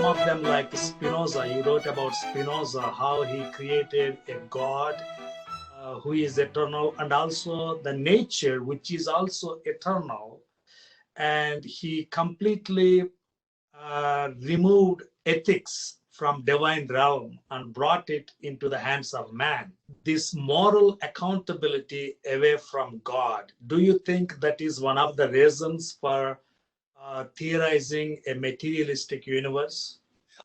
of them, like Spinoza, you wrote about Spinoza, how he created a God who is eternal, and also the nature, which is also eternal. And he completely removed ethics from divine realm and brought it into the hands of man. This moral accountability away from God. Do you think that is one of the reasons for theorizing a materialistic universe?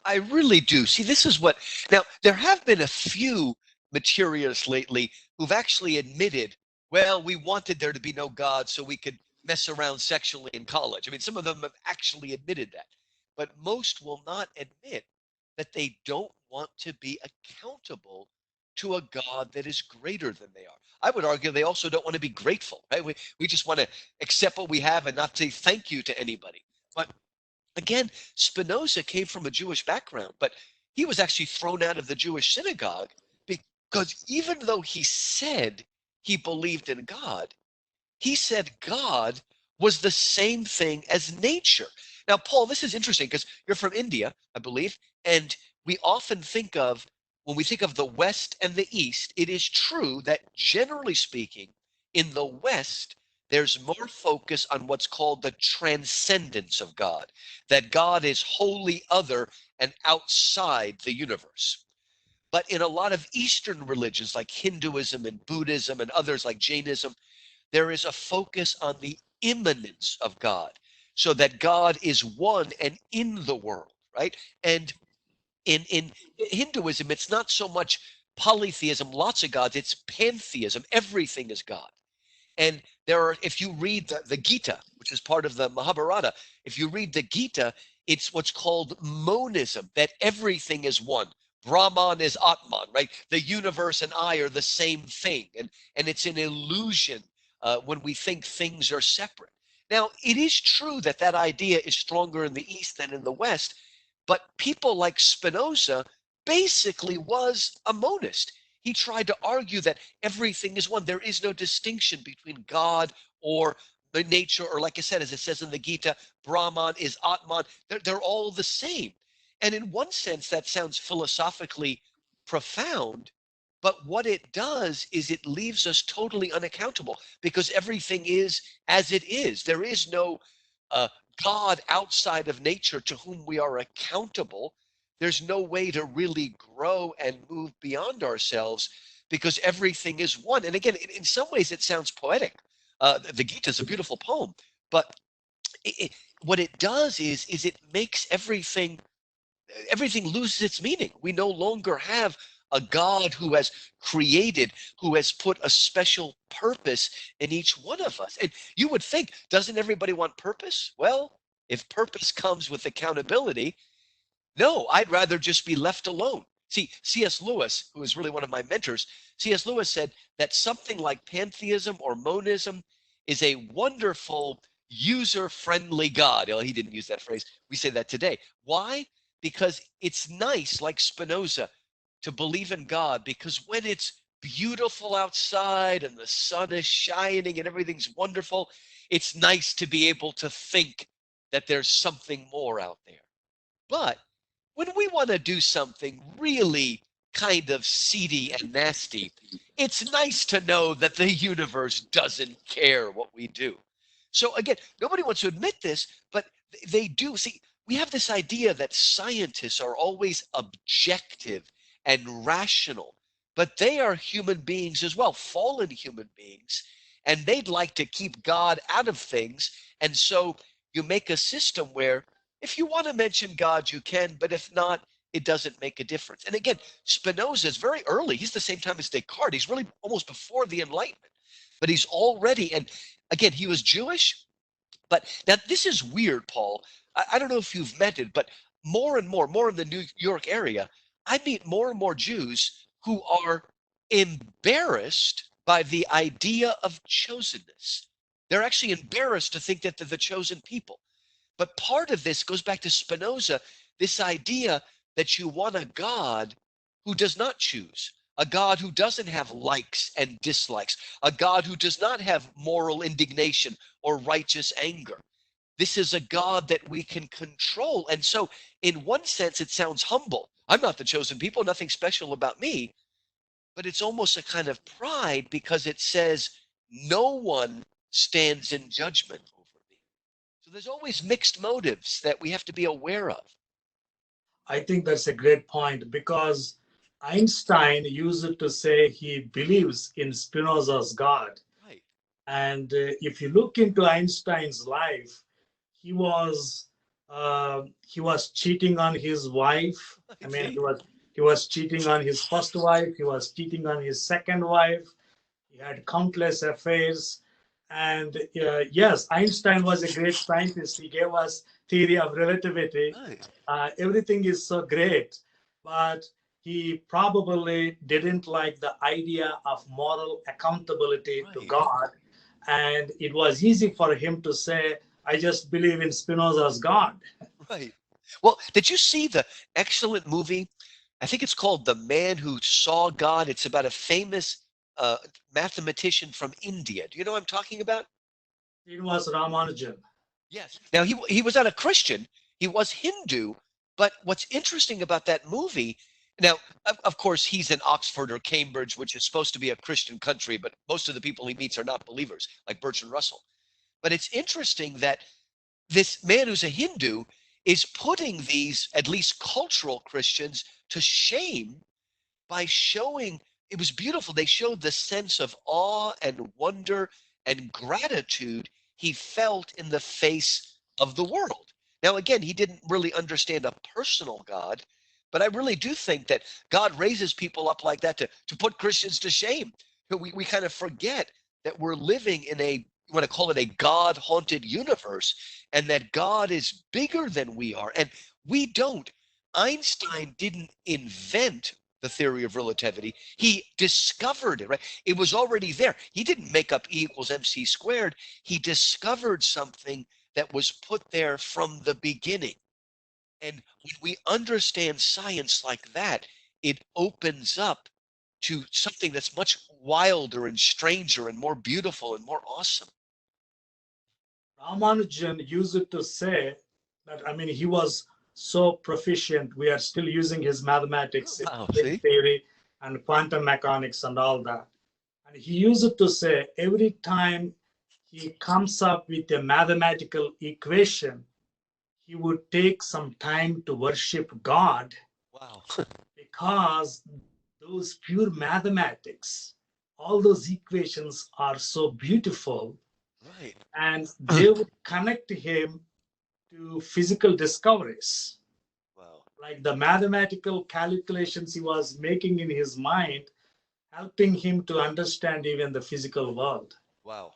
I really do. See, this is what, now, there have been a few materialists lately who've actually admitted, well, we wanted there to be no God so we could mess around sexually in college. I mean, some of them have actually admitted that, but most will not admit that they don't want to be accountable to a God that is greater than they are. I would argue they also don't want to be grateful, right? We just want to accept what we have and not say thank you to anybody. But again, Spinoza came from a Jewish background, but he was actually thrown out of the Jewish synagogue because even though he said he believed in God, he said God was the same thing as nature. Now, Paul, this is interesting because you're from India, I believe, and we often think of, when we think of the West and the East, it is true that generally speaking, in the West, there's more focus on what's called the transcendence of God, that God is wholly other and outside the universe. But in a lot of Eastern religions like Hinduism and Buddhism and others like Jainism, there is a focus on the immanence of God, so that God is one and in the world, right? And in Hinduism, it's not so much polytheism, lots of gods, it's pantheism, everything is God. And there are, if you read the Gita, which is part of the Mahabharata, if you read the Gita, it's what's called monism, that everything is one. Brahman is Atman, right? The universe and I are the same thing. And it's an illusion when we think things are separate. Now, it is true that that idea is stronger in the East than in the West, but people like Spinoza basically was a monist. He tried to argue that everything is one. There is no distinction between God or the nature, or like I said, as it says in the Gita, Brahman is Atman. They're all the same. And in one sense, that sounds philosophically profound. But what it does is it leaves us totally unaccountable because everything is as it is. There is no uh, God outside of nature to whom we are accountable. There's no way to really grow and move beyond ourselves because everything is one. And again, in some ways, it sounds poetic. The Gita is a beautiful poem, but what it does is it makes everything loses its meaning. We no longer have a God who has created, who has put a special purpose in each one of us. And you would think, doesn't everybody want purpose? Well, if purpose comes with accountability, no, I'd rather just be left alone. See, C.S. Lewis, who is really one of my mentors, C.S. Lewis said that something like pantheism or monism is a wonderful, user-friendly God. Well, he didn't use that phrase. We say that today. Why? Because it's nice, like Spinoza, to believe in God, because when it's beautiful outside and the sun is shining and everything's wonderful, it's nice to be able to think that there's something more out there. But when we want to do something really kind of seedy and nasty, it's nice to know that the universe doesn't care what we do. So again, nobody wants to admit this, but they do. See, we have this idea that scientists are always objective and rational, but they are human beings as well, fallen human beings, and they'd like to keep God out of things. And so you make a system where if you want to mention God, you can, but if not, it doesn't make a difference. And again, Spinoza is very early. He's the same time as Descartes. He's really almost before the Enlightenment, but he's already, and again, he was Jewish. But now this is weird, Paul. I don't know if you've met it, but more in the New York area, I meet more and more Jews who are embarrassed by the idea of chosenness. They're actually embarrassed to think that they're the chosen people. But part of this goes back to Spinoza, this idea that you want a God who does not choose, a God who doesn't have likes and dislikes, a God who does not have moral indignation or righteous anger. This is a God that we can control. And so, in one sense, it sounds humble. I'm not the chosen people, nothing special about me. But it's almost a kind of pride because it says, no one stands in judgment over me. So there's always mixed motives that we have to be aware of. I think that's a great point because Einstein used it to say he believes in Spinoza's God. Right. And if you look into Einstein's life, he was he was cheating on his wife. I mean, See? he was cheating on his first wife. He was cheating on his second wife. He had countless affairs. And yes, Einstein was a great scientist. He gave us theory of relativity. Right. Everything is so great, but he probably didn't like the idea of moral accountability to Right. God. And it was easy for him to say, I just believe in Spinoza's God. Right. Well, did you see the excellent movie? I think it's called The Man Who Saw God. It's about a famous uh, mathematician from India. Do you know what I'm talking about? It was Ramanujan. Yes. Now he was not a Christian. He was Hindu. But what's interesting about that movie, now of course he's in Oxford or Cambridge, which is supposed to be a Christian country, but most of the people he meets are not believers, like Bertrand Russell. But it's interesting that this man who's a Hindu is putting these, at least cultural Christians, to shame by showing it was beautiful. They showed the sense of awe and wonder and gratitude he felt in the face of the world. Now, again, he didn't really understand a personal God, but I really do think that God raises people up like that to put Christians to shame. We kind of forget that we're living in a, you want to call it a God haunted universe, and that God is bigger than we are. And we don't. Einstein didn't invent the theory of relativity. He discovered it, right? It was already there. He didn't make up E equals mc squared. He discovered something that was put there from the beginning. And when we understand science like that, it opens up to something that's much wilder and stranger and more beautiful and more awesome. Ramanujan used it to say that, I mean, he was so proficient. We are still using his mathematics, Wow, string see? theory, and quantum mechanics, and all that. And he used it to say every time he comes up with a mathematical equation, he would take some time to worship God Wow. because those pure mathematics, all those equations are so beautiful, Right. and they would connect him to physical discoveries. Wow. Like the mathematical calculations he was making in his mind, helping him to understand even the physical world. Wow.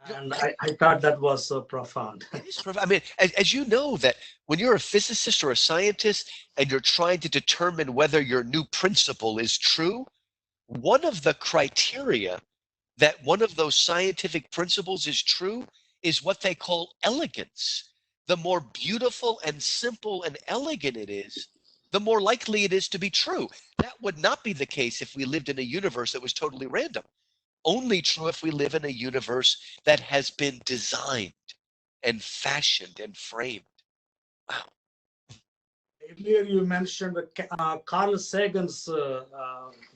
You know, And I thought that was so profound. it is I mean, as you know, that when you're a physicist or a scientist and you're trying to determine whether your new principle is true, one of the criteria that one of those scientific principles is true is what they call elegance. The more beautiful and simple and elegant it is, the more likely it is to be true. That would not be the case if we lived in a universe that was totally random. Only true if we live in a universe that has been designed and fashioned and framed. Wow. Earlier, you mentioned Carl Sagan's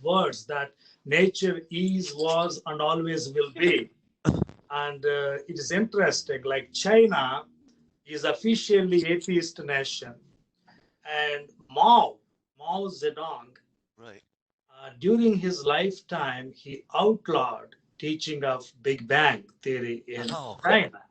words that nature is, was, and always will be. And it is interesting, like China is officially atheist nation, and Mao Zedong, Right. during his lifetime, he outlawed teaching of Big Bang theory in Wow. China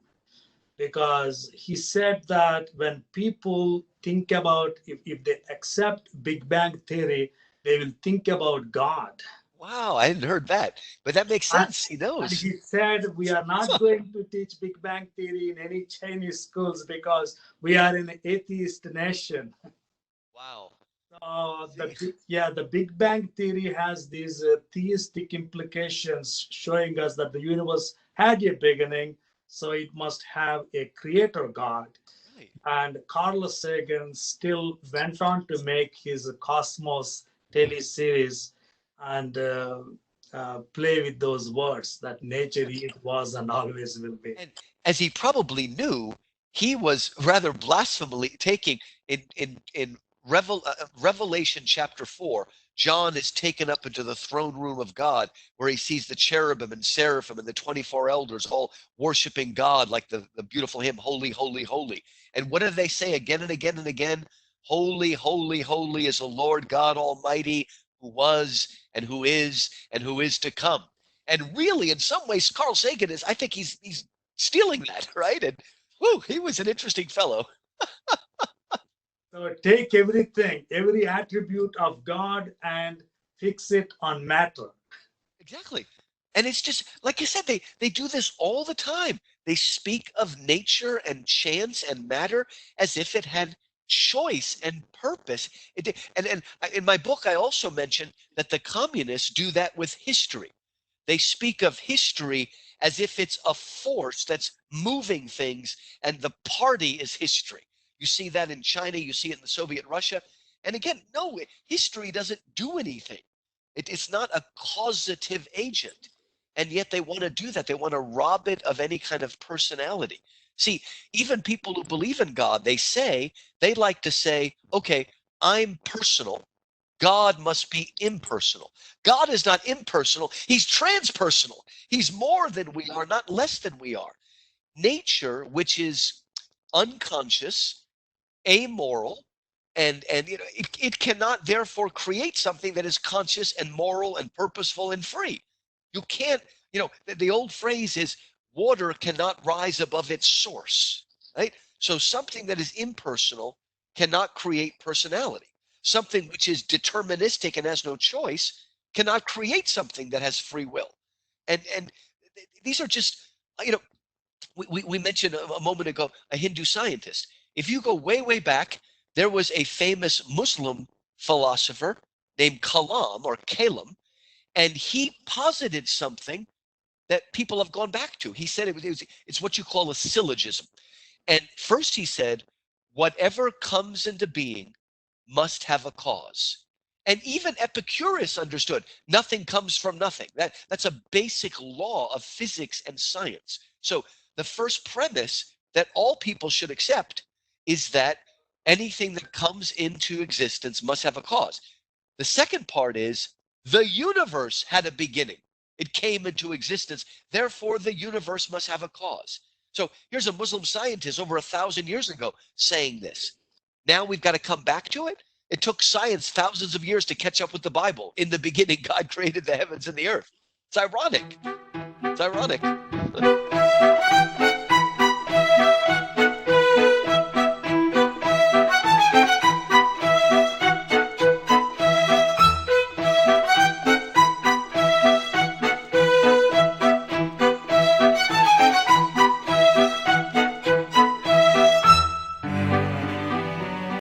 because he said that when people think about, if they accept Big Bang theory, they will think about God. Wow. I hadn't heard that, but that makes And, sense. He and knows. he said, we are not going to teach Big Bang theory in any Chinese schools because we are an atheist nation. Wow. The See? yeah, the Big Bang theory has these theistic implications, showing us that the universe had a beginning, so it must have a creator God. Right. And Carl Sagan still went on to make his Cosmos teleseries and play with those words that nature is, was, and always will be. And as he probably knew, he was rather blasphemously taking in Revelation chapter 4. John is taken up into the throne room of God, where he sees the cherubim and seraphim and the 24 elders all worshiping God, like the beautiful hymn, Holy, Holy, Holy. And what do they say again and again and again? Holy, holy, holy is the Lord God Almighty, who was and who is to come. And really, in some ways, Carl Sagan is, I think he's stealing that, right? And whoo, he was an interesting fellow. So take everything, every attribute of God, and fix it on matter. Exactly. And it's just, like I said, they do this all the time. They speak of nature and chance and matter as if it had choice and purpose. And in my book, I also mentioned that the communists do that with history. They speak of history as if it's a force that's moving things, and the party is history. You see that in China, you see it in the Soviet Russia. And again, no, history doesn't do anything. It's not a causative agent. And yet they want to do that. They want to rob it of any kind of personality. See, even people who believe in God, they like to say, okay, I'm personal. God must be impersonal. God is not impersonal. He's transpersonal. He's more than we are, not less than we are. Nature, which is unconscious, amoral, and it cannot therefore create something that is conscious and moral and purposeful and free. You can't, the old phrase is water cannot rise above its source, right? So something that is impersonal cannot create personality. Something which is deterministic and has no choice cannot create something that has free will. And these are just, you know, we mentioned a moment ago a Hindu scientist. If you go way, way back, there was a famous Muslim philosopher named Kalam, and he posited something that people have gone back to. He said it's what you call a syllogism. And first he said, whatever comes into being must have a cause. And even Epicurus understood nothing comes from nothing. That's a basic law of physics and science. So the first premise that all people should accept is that anything that comes into existence must have a cause. The second part is the universe had a beginning. It came into existence. Therefore, the universe must have a cause. So here's a Muslim scientist over 1,000 years ago saying this. Now we've got to come back to it. It took science thousands of years to catch up with the Bible. In the beginning, God created the heavens and the earth. It's ironic. It's ironic.